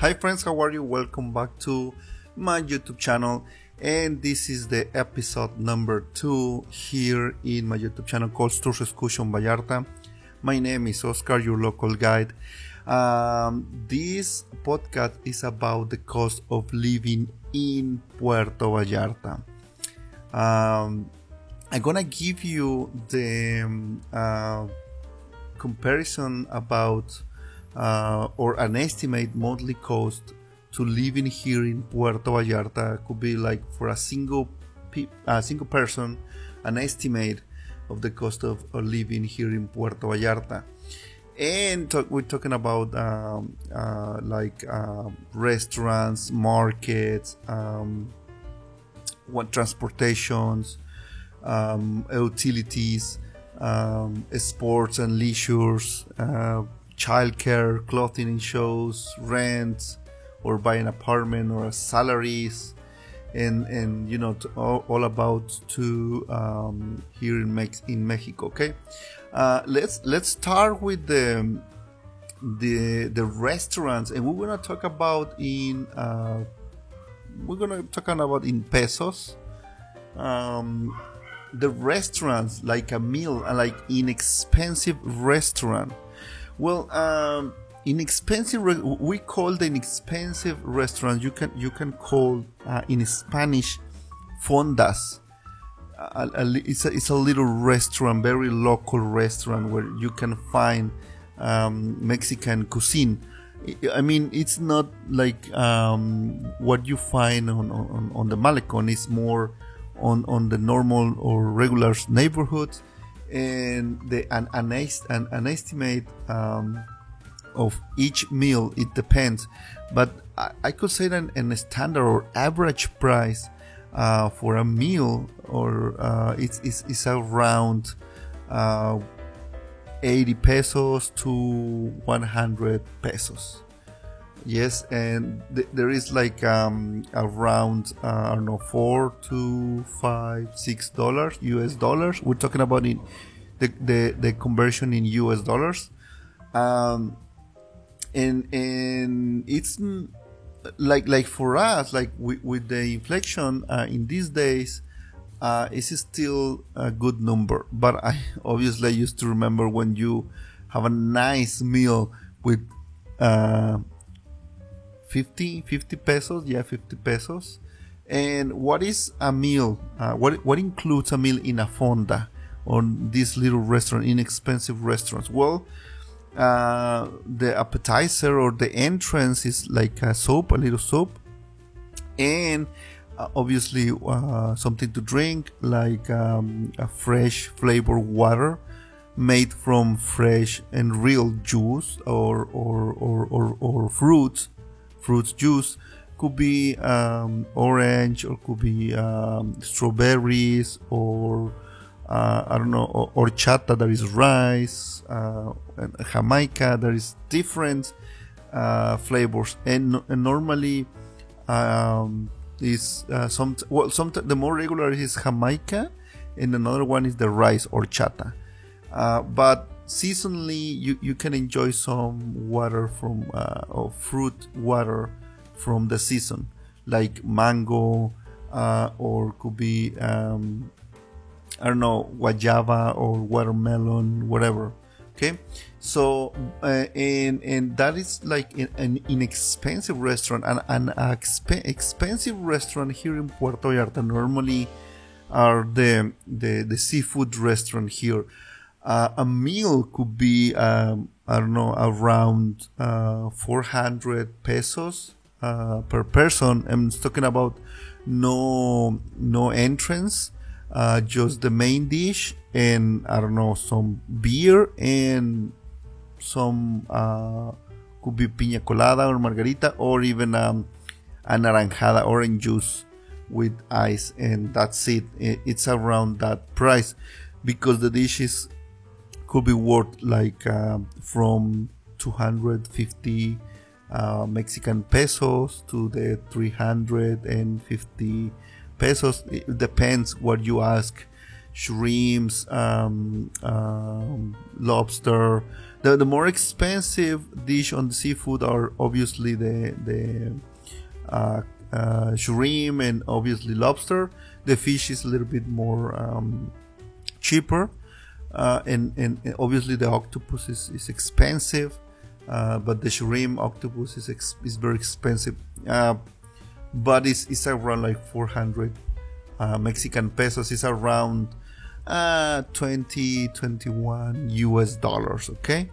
Hi friends, how are you? Welcome back to my YouTube channel, and this is the episode number 2 here in my YouTube channel called Tours Excursion Vallarta. My name is Oscar, your local guide. This podcast is about the cost of living in Puerto Vallarta. I'm gonna give you the comparison about or an estimate monthly cost to living here in Puerto Vallarta. Could be like for a single person, an estimate of the cost of living here in Puerto Vallarta. And we're talking about restaurants, markets, transportations, utilities, sports and leisures, childcare, clothing and shows, rent, or buy an apartment or salaries, and you know, all about to here in Mexico. Okay, let's start with the restaurants, and we're gonna talk about in pesos. The restaurants, like a meal, like inexpensive restaurant. Well, we call the inexpensive restaurant. You can call in Spanish fondas. It's a little restaurant, very local restaurant where you can find Mexican cuisine. I mean, it's not like what you find on the Malecon. It's more on the normal or regular neighborhoods, and an estimate of each meal, it depends, but I could say that in a standard or average price for a meal or it's around 80 pesos to 100 pesos. Yes, and there is like around I don't know, $4 to $5, $6 US dollars. We're talking about in the conversion in US dollars, and it's like for us, like with the inflation in these days, it's still a good number. But I obviously used to remember when you have a nice meal with 50 pesos, 50 pesos. And what is a meal? What includes a meal in a fonda on this little restaurant, inexpensive restaurants? Well, the appetizer or the entrance is like a little soup, and obviously something to drink, like a fresh flavored water made from fresh and real juice or fruits juice. Could be orange, or could be strawberries, or I don't know, horchata, that is rice, and Jamaica, there is different flavors, and normally is the more regular is Jamaica, and another one is the rice, horchata. But seasonally, you can enjoy some water from or fruit water from the season, like mango, or could be I don't know, guayaba or watermelon, whatever. Okay, so and that is like an inexpensive restaurant, and an expensive restaurant here in Puerto Vallarta normally are the seafood restaurant here. A meal could be I don't know, around 400 pesos per person. I'm talking about no entrance, just the main dish, and I don't know, some beer, and some could be piña colada or margarita, or even a naranjada, orange juice with ice, and that's it. It's around that price, because the dishes could be worth like from 250 Mexican pesos to the 350 pesos. It depends what you ask shrimps, lobster. The more expensive dish on the seafood are obviously the shrimp and obviously lobster. The fish is a little bit more cheaper, and obviously the octopus is expensive, but the shrimp octopus is very expensive, but it's around like 400 Mexican pesos. Is around 21 US dollars. Okay.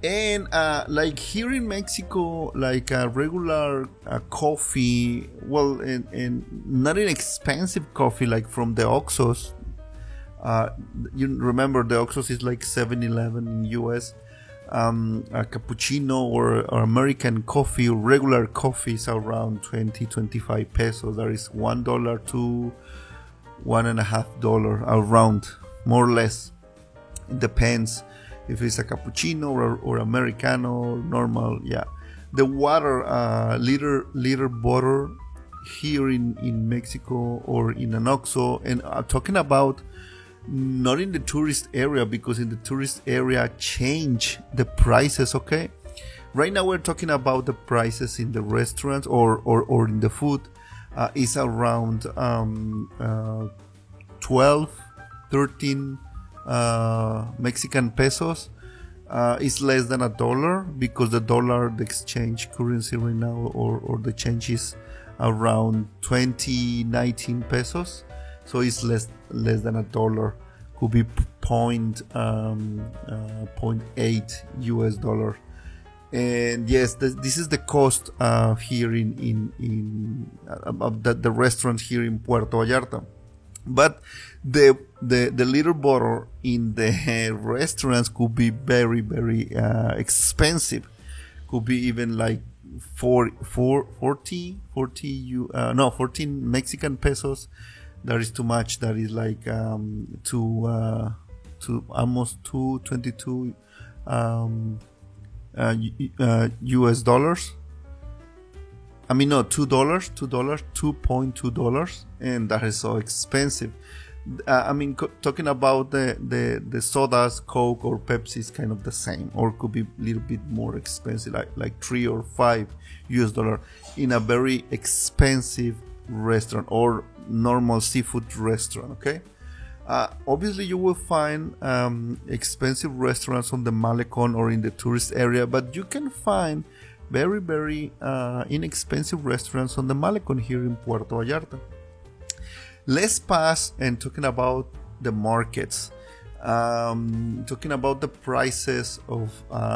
And like here in Mexico, like a regular coffee, well, and not an expensive coffee like from the Oxxos. You remember the Oxxos is like 7-Eleven in US. A cappuccino or American coffee, regular coffee is around 20-25 pesos. That is $1 to $1.50 around, more or less. It depends if it's a cappuccino or Americano or normal. Yeah, the water liter bottle here in Mexico or in an Oxxo, and I'm talking about not in the tourist area, because in the tourist area change the prices. Okay, right now we're talking about the prices in the restaurants or in the food. Is around 12-13 Mexican pesos. It's less than $1 because the dollar, the exchange currency right now, or the change is around 19 pesos. So it's less than $1. Could be 0.8 US dollar. And yes, this is the cost here in the restaurant here in Puerto Vallarta. But the little bottle in the restaurants could be very, very expensive. Could be even like 14 Mexican pesos. That is too much. That is like to almost 222 US dollars. I mean, no, $2.2, and that is so expensive. I mean, talking about the sodas, Coke or Pepsi is kind of the same, or could be a little bit more expensive, like 3 or 5 US dollar in a very expensive restaurant or normal seafood restaurant. Okay. Obviously, you will find expensive restaurants on the Malecon or in the tourist area, but you can find very, very inexpensive restaurants on the Malecon here in Puerto Vallarta. Let's pass and talking about the markets, talking about the prices of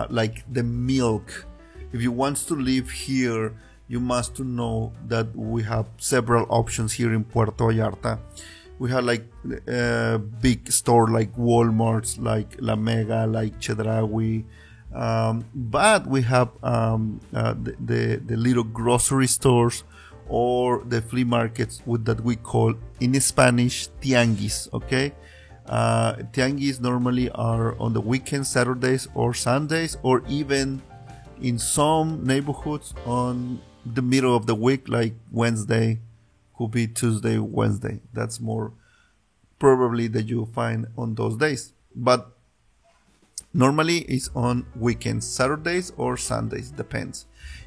like the milk. If you want to live here, you must know that we have several options here in Puerto Vallarta. We have like big store like Walmart's, like La Mega, like Chedraui. But we have the little grocery stores or the flea markets that we call in Spanish tianguis. Okay, tianguis normally are on the weekends, Saturdays or Sundays, or even in some neighborhoods on the middle of the week, like Wednesday, could be Tuesday, Wednesday. That's more probably that you'll find on those days. But normally it's on weekends, Saturdays or Sundays, depends.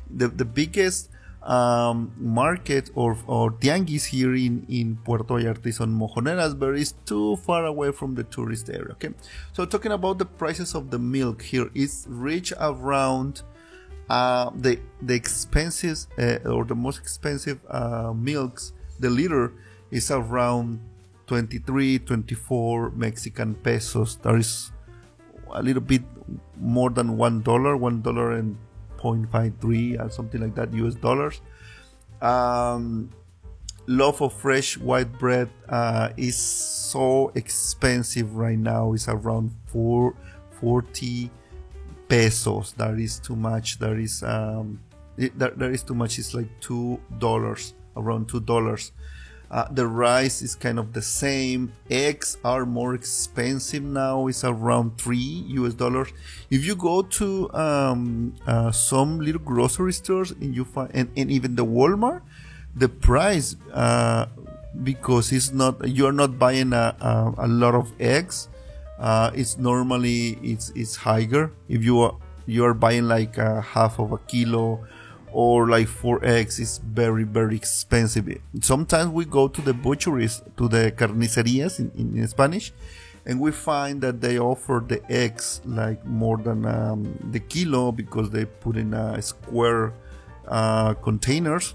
The biggest market or tianguis here in Puerto Vallarta is on Mojoneras, but it's too far away from the tourist area. Okay, so talking about the prices of the milk here, it's reach around the expensive or the most expensive milks. The liter is around 23-24 Mexican pesos. That is a little bit more than $1 and 0.53 or something like that US dollars. Loaf of fresh white bread is so expensive right now. It's around 40 pesos. That is too much. That is that is too much. It's like $2, around $2. The rice is kind of the same. Eggs are more expensive now. It's around $3 US. If you go to some little grocery stores and you find, and even the Walmart, the price because you're not buying a lot of eggs. It's normally it's higher. If you're buying like half of a kilo or like 4 eggs, it's very, very expensive. Sometimes we go to the butcheries, to the carnicerias in Spanish, and we find that they offer the eggs like more than the kilo, because they put in a square containers.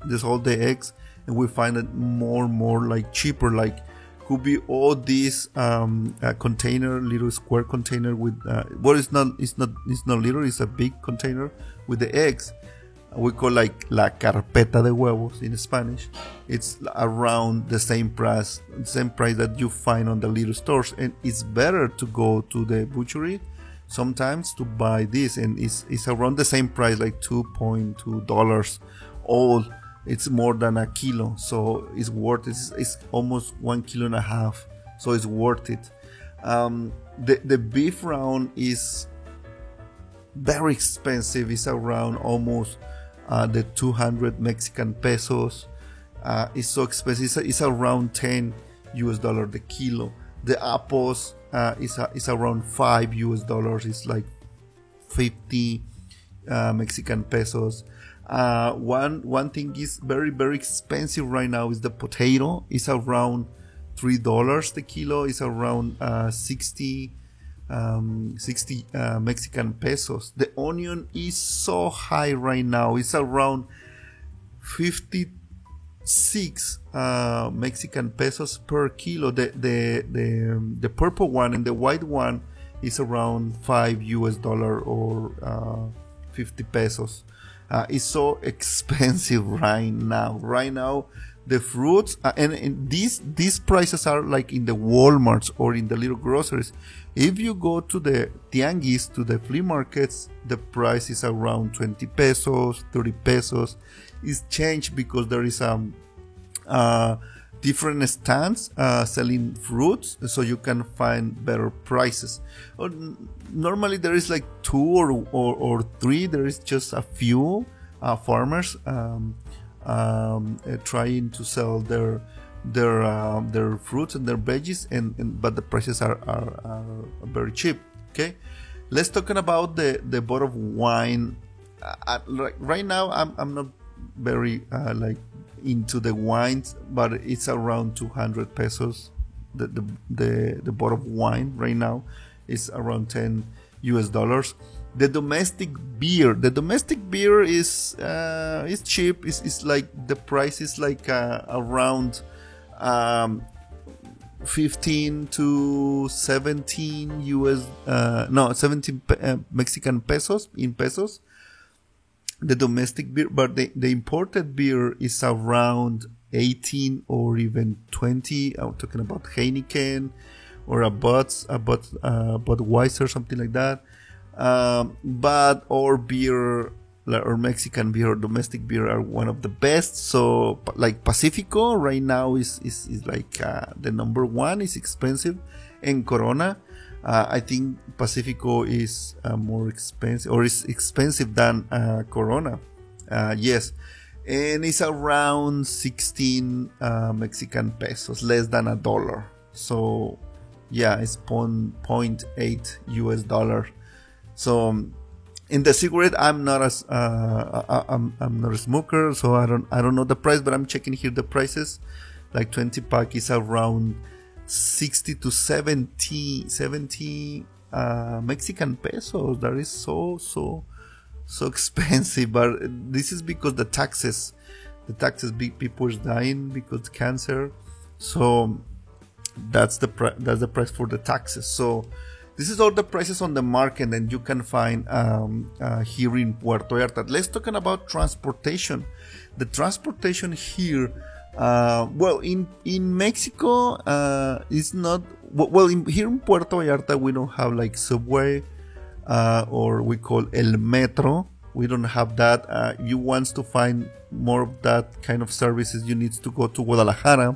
There's all the eggs, and we find it more like cheaper, like could be all these container, little square container with it's not little, it's a big container with the eggs. We call like la carpeta de huevos in Spanish. It's around the same price that you find on the little stores, and it's better to go to the butchery sometimes to buy this, and it's around the same price, like $2.2 all. It's more than a kilo, so it's worth it. It's almost 1.5 kilos, so it's worth it. The beef round is very expensive. It's around almost the 200 Mexican pesos. It's so expensive. It's around $10 the kilo. The apples is around $5. It's like 50 Mexican pesos. One thing is very, very expensive right now is the potato. It's around $3 the kilo. It's around 60 Mexican pesos. The onion is so high right now. It's around 56 Mexican pesos per kilo. The purple one and the white one is around $5 or 50 pesos. It's so expensive right now. Right now, the fruits and these prices are like in the Walmarts or in the little groceries. If you go to the tianguis, to the flea markets, the price is around 20 pesos, 30 pesos. It's changed because there is different stands selling fruits, so you can find better prices. Normally there is like 2 or 3. There is just a few farmers trying to sell their fruits and their veggies, but the prices are very cheap. Okay, let's talk about the bottle of wine. Right now I'm not very like into the wines, but it's around 200 pesos. The bottle of wine right now is around $10. The domestic beer is cheap. It's like the price is like around 15 to 17 17 Mexican pesos in pesos. The domestic beer, but the imported beer is around 18 or even 20. I'm talking about Heineken or a Budweiser, something like that. But our beer, or Mexican beer or domestic beer, are one of the best. So like Pacifico right now is like the number one. Is expensive, and Corona, I think Pacifico is more expensive, or is expensive than Corona. Yes, and it's around 16 Mexican pesos, less than $1. So yeah, it's $0.8. So in the cigarette, I'm not a smoker, so I don't know the price, but I'm checking here the prices. Like 20 pack is around 60 to 70 Mexican pesos. That is so expensive, but this is because the taxes, big people is dying because of cancer. So that's the price for the taxes. So this is all the prices on the market, and you can find here in Puerto Vallarta. Let's talk about transportation. The transportation here, in Mexico, is not here in Puerto Vallarta. We don't have like subway, or we call el metro. We don't have that. You want to find more of that kind of services, you need to go to Guadalajara,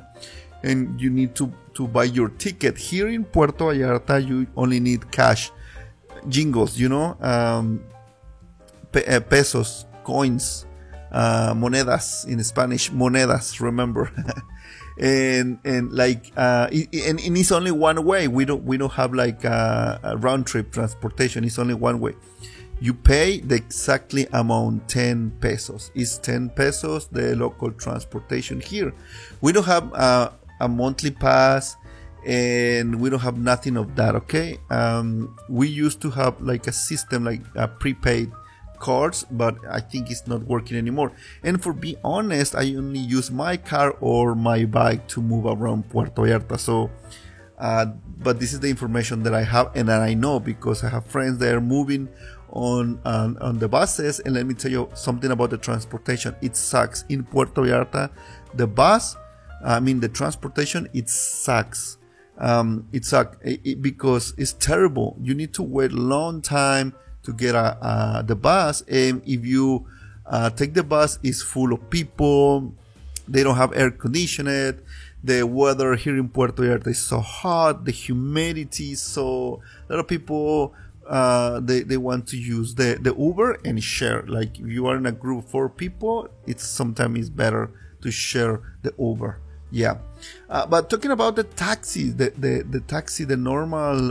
and you need to buy your ticket. Here in Puerto Vallarta, you only need cash, jingles, pesos, coins, monedas in Spanish, monedas, remember. and like and it's only one way. We don't have like a round trip transportation. It's only one way. You pay the exactly amount, 10 pesos. It's 10 pesos, the local transportation here. We don't have a monthly pass, and we don't have nothing of that, okay? We used to have like a system, like a prepaid cards, but I think it's not working anymore. And for be honest, I only use my car or my bike to move around Puerto Vallarta. So, but this is the information that I have and that I know because I have friends that are moving on the buses. And let me tell you something about the transportation. It sucks in Puerto Vallarta. The transportation, it sucks. It sucks because it's terrible. You need to wait a long time to get the bus, and if you take the bus, it's full of people. They don't have air conditioning. The weather here in Puerto Vallarta is so hot. The humidity is so. A lot of people they want to use the Uber and share. Like if you are in a group of 4 people, it's sometimes better to share the Uber. Yeah, but talking about the taxis, the taxi, the normal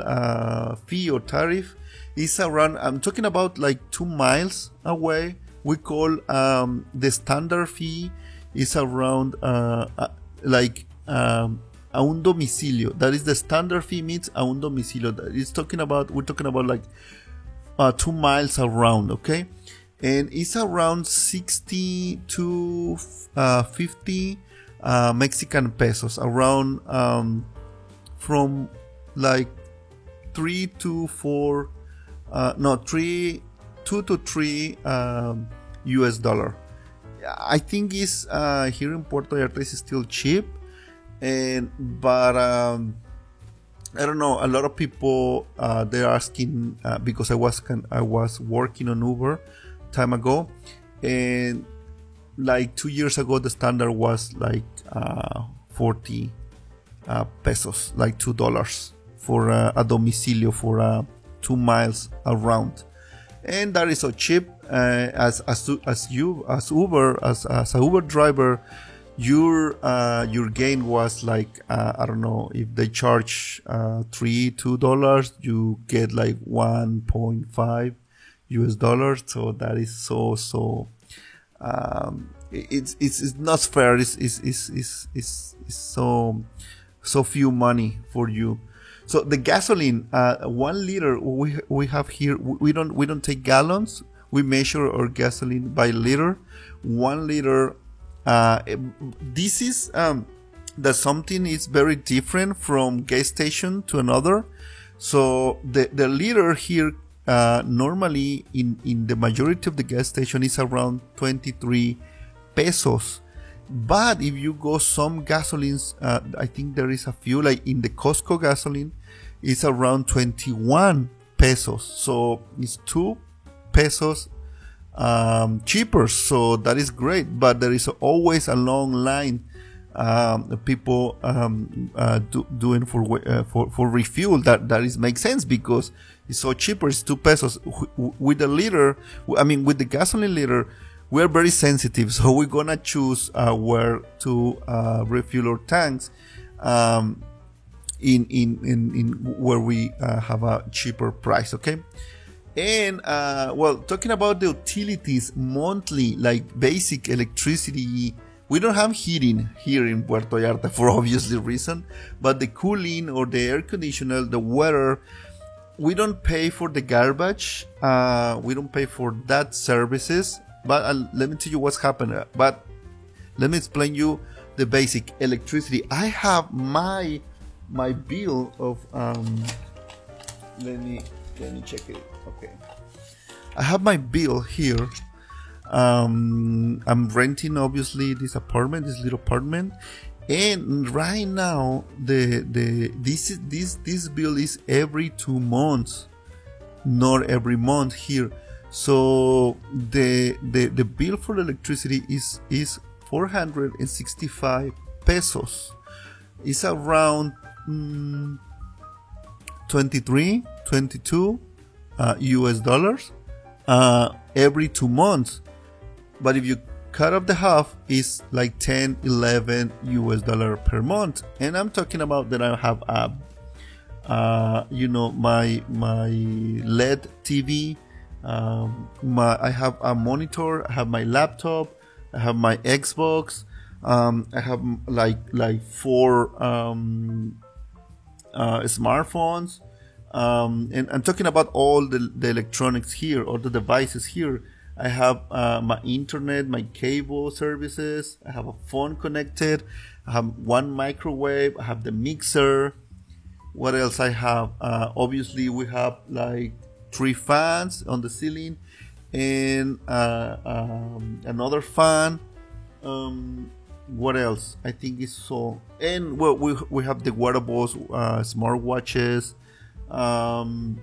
fee or tariff is around. I'm talking about like 2 miles away. We call the standard fee is around like a un domicilio. That is the standard fee means a un domicilio. We're talking about like 2 miles around, okay? And it's around 60 to 50 Mexican pesos, around from like 2 to 3 US dollar. I think is here in Puerto Vallarta is still cheap, but I don't know. A lot of people they're asking because I was working on Uber time ago, and like 2 years ago the standard was like 40 pesos, like $2 for a domicilio for 2 miles around, and that is so cheap. As Uber as a Uber driver, your gain was like I don't know, if they charge $2, you get like 1.5 US dollars. So that is so it's not fair. It's so few money for you. So the gasoline, 1 liter we have here. We don't take gallons. We measure our gasoline by liter. 1 liter. This is that something is very different from gas station to another. So the liter here normally in the majority of the gas station is around 23 pesos. But if you go some gasolines, I think there is a few, like in the Costco gasoline, it's around 21 pesos. So it's 2 pesos cheaper. So that is great. But there is always a long line. People doing for refuel. That is makes sense because it's so cheaper. It's 2 pesos with the liter. With the gasoline liter, we're very sensitive, so we're gonna choose where to refuel our tanks in where we have a cheaper price. Okay. And talking about the utilities monthly, like basic electricity, we don't have heating here in Puerto Vallarta for obviously reason, but the cooling or the air conditioner, the weather, we don't pay for the garbage. We don't pay for that services. But let me tell you what's happened. But let me explain you the basic electricity. I have my bill of let me check it. Okay, I have my bill here. I'm renting obviously this little apartment, and right now this bill is every 2 months, not every month here. So the bill for electricity is 465 pesos. It's around 22 US dollars every 2 months. But if you cut off the half is like 10, 11 US dollar per month. And I'm talking about that I have my LED TV. I have a monitor. I have my laptop. I have my Xbox. I have like 4 smartphones. And I'm talking about all the electronics here, all the devices here. I have my internet, my cable services. I have a phone connected. I have 1 microwave. I have the mixer. What else I have? Obviously, we have like 3 fans on the ceiling and another fan. What else? I think it's so. And well, we have the wearables, smartwatches, and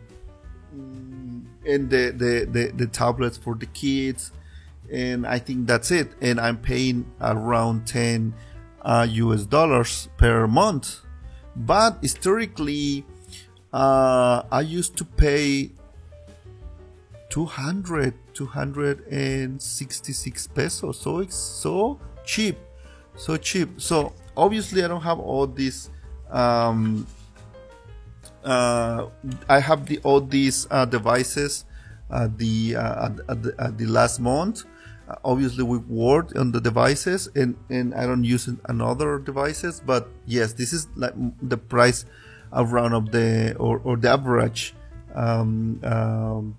the tablets for the kids. And I think that's it. And I'm paying around 10 US dollars per month. But historically, I used to pay 266 pesos. So it's so cheap. So obviously I don't have all these. I have all these devices the last month. Obviously we worked on the devices and I don't use another devices, but yes, this is like the price around of the or the average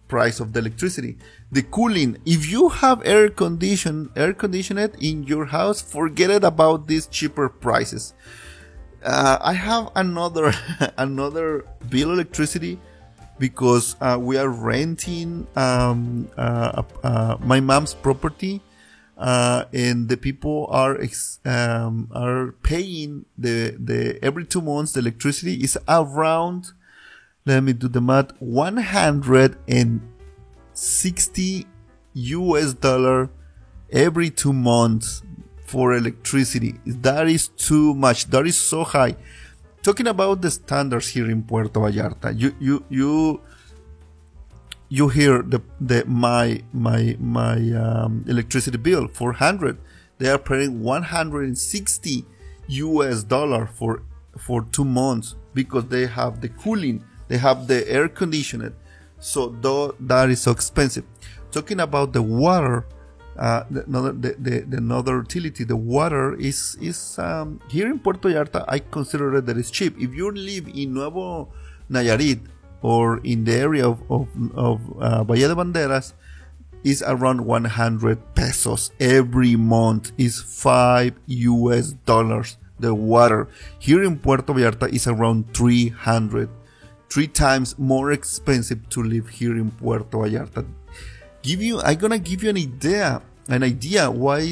price of the electricity. The cooling, if you have air conditioned in your house, forget it about these cheaper prices. I have another bill electricity because we are renting my mom's property, and the people are paying the every 2 months the electricity is around, let me do the math, 160 US dollar every 2 months for electricity. That is too much. That is so high. Talking about the standards here in Puerto Vallarta, you hear my electricity bill 400. They are paying 160 US dollar for 2 months because they have the cooling, they have the air conditioning. So that is so expensive. Talking about the water, another utility, the water is here in Puerto Vallarta. I consider it that it's cheap. If you live in Nuevo Nayarit or in the area of Valle de Banderas, is around 100 pesos every month. Is 5 US dollars. The water here in Puerto Vallarta is around 300, 3 times more expensive to live here in Puerto Vallarta. I'm gonna give you an idea what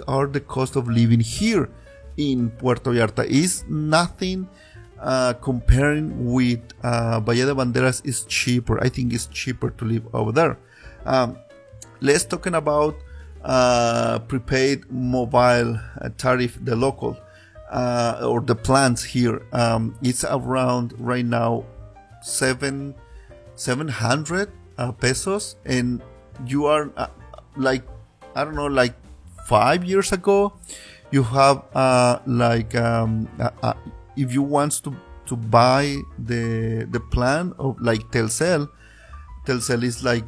are the cost of living here in Puerto Vallarta. Is nothing comparing with Valle de Banderas is cheaper. I think it's cheaper to live over there. Let's talking about prepaid mobile tariff, the local or the plans here. It's around right now 700 pesos, and you are like, I don't know, like 5 years ago, you have if you want to buy the plan of like Telcel is like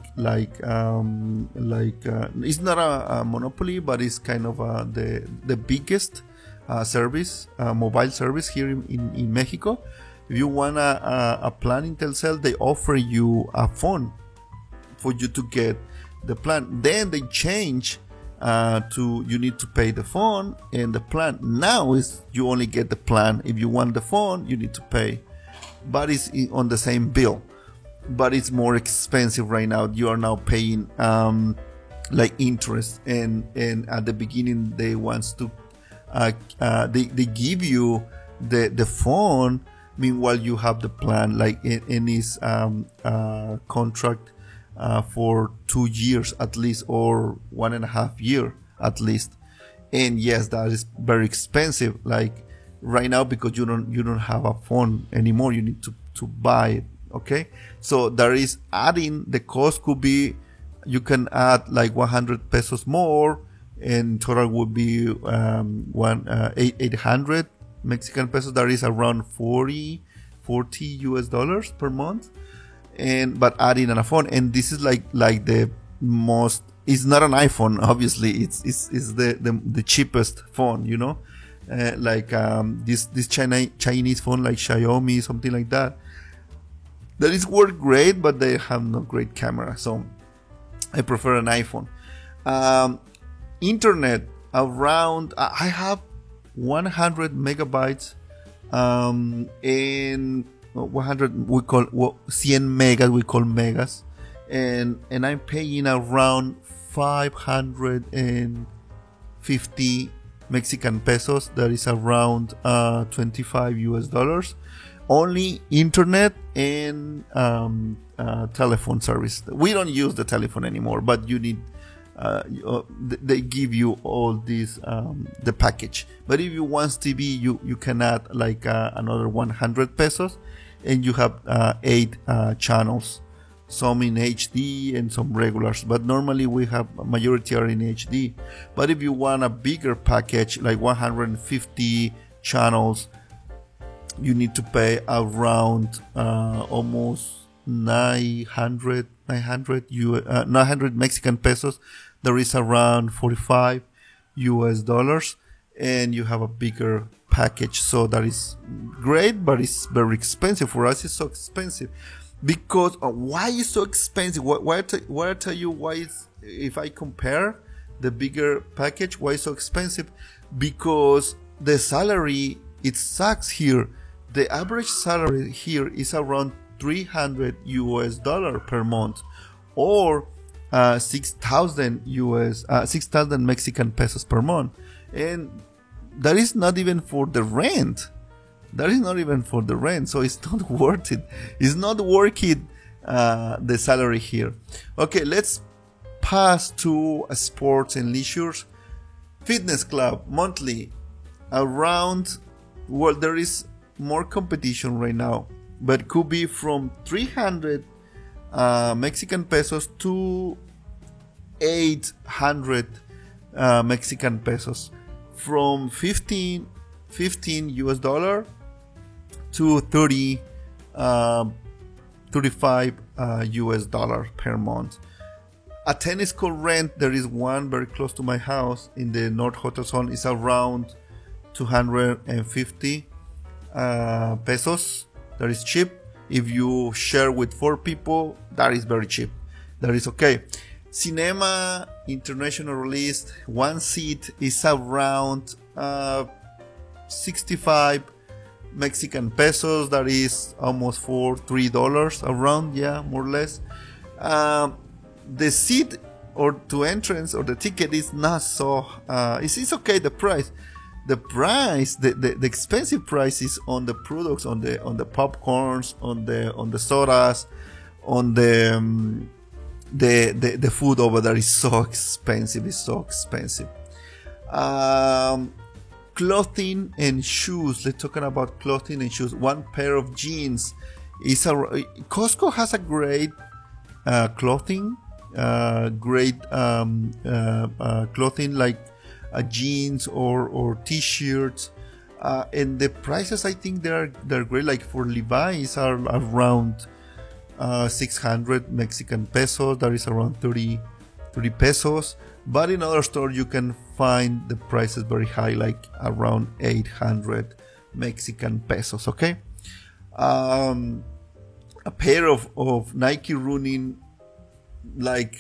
it's not a monopoly, but it's kind of the biggest service, mobile service here in Mexico. If you want a plan in Telcel, they offer you a phone for you to get the plan. Then they change to you need to pay the phone and the plan. Now is you only get the plan. If you want the phone, you need to pay, but it's on the same bill. But it's more expensive right now. You are now paying like interest, and at the beginning they wants to they give you the phone. Meanwhile, you have the plan like in his contract for 2 years at least, or 1.5 years at least. And yes, that is very expensive. Like right now, because you don't have a phone anymore, you need to buy it. Okay, so there is adding the cost could be, you can add like 100 pesos more and total would be 800 Mexican pesos. That is around 40 US dollars per month, and but adding on a phone. And this is like the most. It's not an iPhone, obviously. It's the cheapest phone, you know, this Chinese phone like Xiaomi, something like that. That is work great, but they have no great camera, so I prefer an iPhone. Internet around I have 100 megabytes, and 100 we call 100 megas, we call megas, and I'm paying around 550 Mexican pesos. That is around 25 US dollars. Only internet and telephone service. We don't use the telephone anymore, but you need. They give you all these the package. But if you want TV, you can add like another 100 pesos, and you have 8 channels. Some in HD and some regulars, but normally we have a majority are in HD. But if you want a bigger package, like 150 channels, you need to pay around almost 900 Mexican pesos. There is around 45 US dollars, and you have a bigger package. So that is great, but it's very expensive. For us, it's so expensive. Because why is so expensive? Why I tell you why it's, if I compare the bigger package, why it's so expensive? Because the salary, it sucks here. The average salary here is around 300 US dollar per month, or 6,000 Mexican pesos per month, and that is not even for the rent. So it's not worth it. It's not worth it, the salary here. Okay, let's pass to sports and leisures. Fitness club, monthly, around, well, there is more competition right now, but could be from 300 Mexican pesos to 800 Mexican pesos. From 15 US dollar to 35 US dollar per month. A tennis court rent, there is one very close to my house in the North Hotel Zone, is around 250 pesos. That is cheap. If you share with 4 people, that is very cheap. That is okay. Cinema international release, one seat is around 65 Mexican pesos. That is almost $3 around, yeah, more or less. The seat or to entrance or the ticket is not so it's okay. The expensive price is on the products, on the popcorns, on the sodas, on the food over there is so expensive. It's so expensive. Clothing and shoes. Let's talking about clothing and shoes. One pair of jeans is Costco has a great clothing, clothing like jeans or t-shirts, and the prices, I think they're great. Like for Levi's are around 600 Mexican pesos. That is around 30 pesos. But in other stores you can find the prices very high, like around 800 Mexican pesos. Okay. A pair of Nike running, like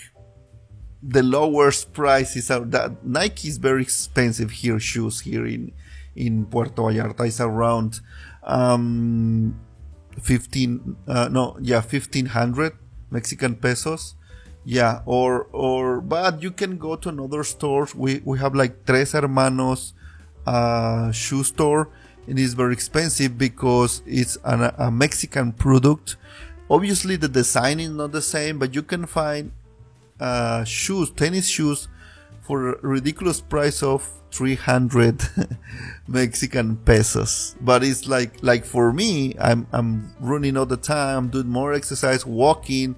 the lowest price is that Nike is very expensive here. Shoes here in Puerto Vallarta is around 1,500 Mexican pesos. Yeah, but you can go to another stores. We have like Tres Hermanos shoe store, and it's very expensive because it's a Mexican product. Obviously the design is not the same, but you can find tennis shoes for a ridiculous price of 300 Mexican pesos. But it's like for me, I'm running all the time, doing more exercise, walking,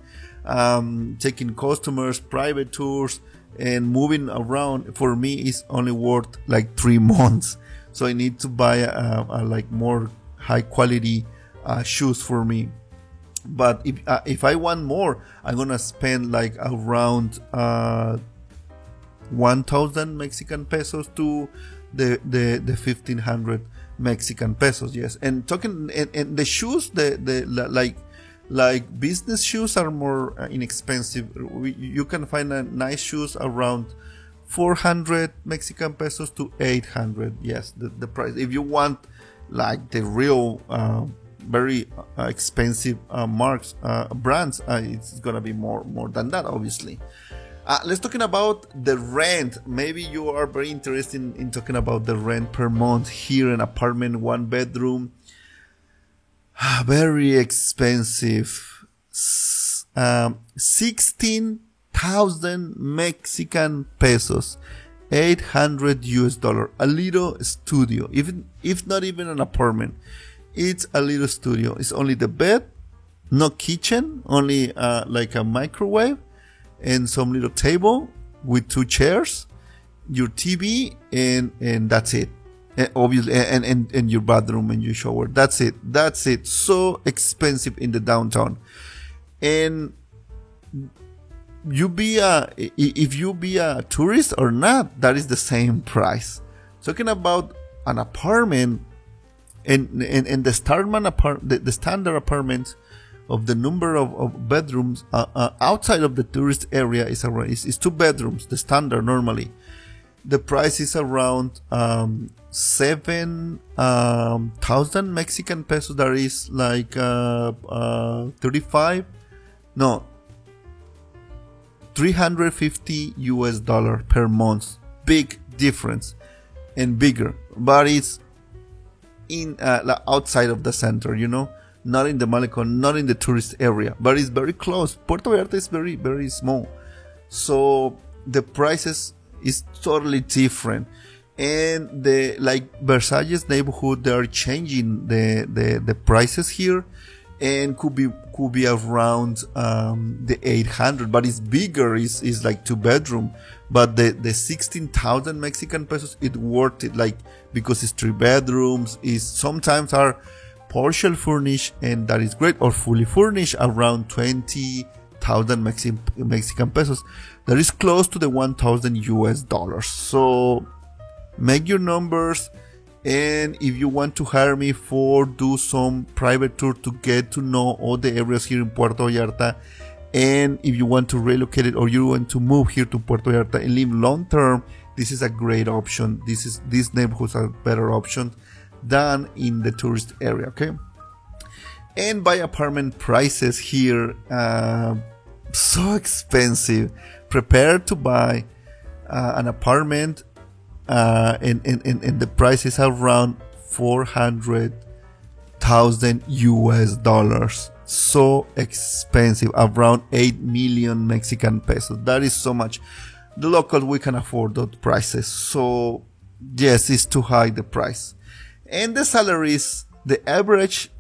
taking customers, private tours, and moving around for me is only worth like 3 months. So I need to buy a like more high quality shoes for me. But if I want more, I'm gonna spend like around 1,000 Mexican pesos to the 1,500 Mexican pesos. Yes, and talking and the shoes, like business shoes are more inexpensive. You can find nice shoes around 400 Mexican pesos to 800. Yes, the price. If you want like the real very expensive brands, it's gonna be more than that, obviously. Let's talking about the rent. Maybe you are very interested in talking about the rent per month here in apartment, 1 bedroom. Very expensive. 16,000 Mexican pesos, 800 US dollar. A little studio, if not even an apartment. It's a little studio. It's only the bed, no kitchen, only like a microwave and some little table with 2 chairs, your TV, and that's it. And obviously, and your bathroom and your shower. That's it. So expensive in the downtown. And if you be a tourist or not, that is the same price. Talking about an apartment and the standard apartment of the number of bedrooms outside of the tourist area is 2 bedrooms, the standard normally. The price is around 7,000 Mexican pesos. That is like 350 US dollar per month. Big difference and bigger, but it's in outside of the center, not in the Malecon, not in the tourist area, but it's very close. Puerto Vallarta is very, very small, so the prices is totally different. And the Versalles neighborhood, they are changing the prices here, and could be around the 800, but it's bigger. Is like 2 bedroom, but the 16,000 Mexican pesos, it worth it, like, because it's 3 bedrooms. Is sometimes are partial furnished, and that is great, or fully furnished, around 20,000 Mexican pesos. That is close to the 1,000 US dollars. So make your numbers. And if you want to hire me for do some private tour to get to know all the areas here in Puerto Vallarta, and if you want to relocate it or you want to move here to Puerto Vallarta and live long term, this is a great option. These neighborhoods are better options than in the tourist area. Okay. And by apartment prices here, so expensive. Prepare to buy an apartment. And the price is around 400,000 US dollars. So expensive, around 8 million Mexican pesos. That is so much. The locals, we can afford those prices. So yes, it's too high, the price. And the salaries, the average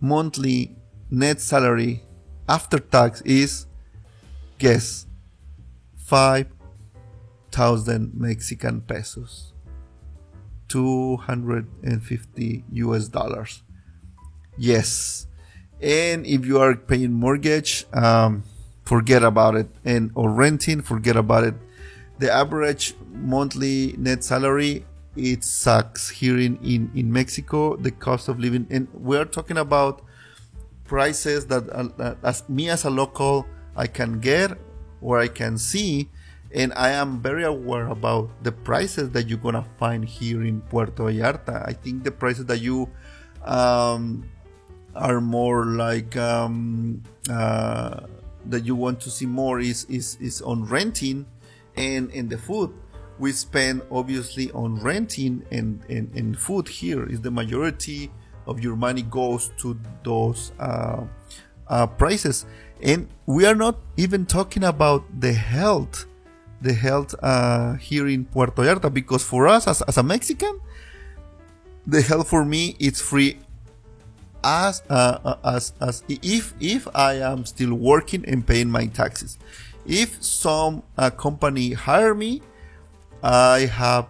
monthly net salary after tax is, guess, 5,000 Mexican pesos, 250 US dollars. Yes. And if you are paying mortgage, forget about it. Or renting, forget about it. The average monthly net salary, it sucks here in Mexico. The cost of living, and we are talking about prices that as a local, I can get or I can see. And I am very aware about the prices that you're gonna find here in Puerto Vallarta. I think the prices that you are more like that you want to see more is on renting and the food. We spend obviously on renting and food here. Is the majority of your money goes to those prices, and we are not even talking about the health here in Puerto Vallarta, because for us as a Mexican, the health for me it's free as if I am still working and paying my taxes. If some company hire me, I have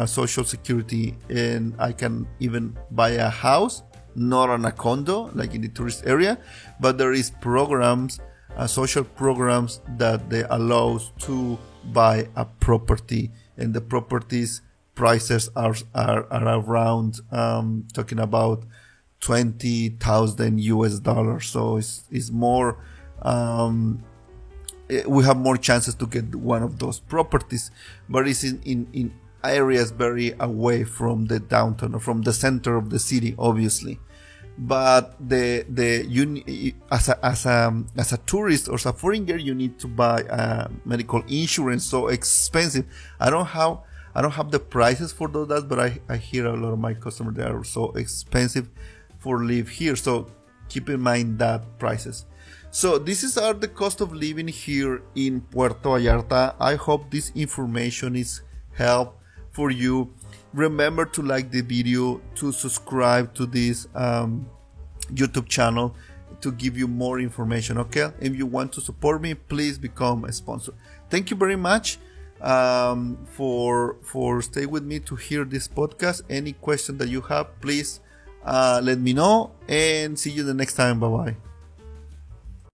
social security, and I can even buy a house, not on a condo like in the tourist area, but there is programs, social programs that they allow to buy a property, and the properties prices are around talking about $20,000 US. So it's more. We have more chances to get one of those properties, but it's in areas very away from the downtown or from the center of the city, obviously. But as a tourist or as a foreigner, you need to buy medical insurance. So expensive. I don't have the prices for those, but I hear a lot of my customers, they are so expensive for live here. So keep in mind that prices. So this are the cost of living here in Puerto Vallarta. I hope this information is help for you. Remember to like the video, to subscribe to this YouTube channel to give you more information. Okay, if you want to support me, please become a sponsor. Thank you very much for stay with me to hear this podcast. Any question that you have, please let me know, and see you the next time. Bye bye.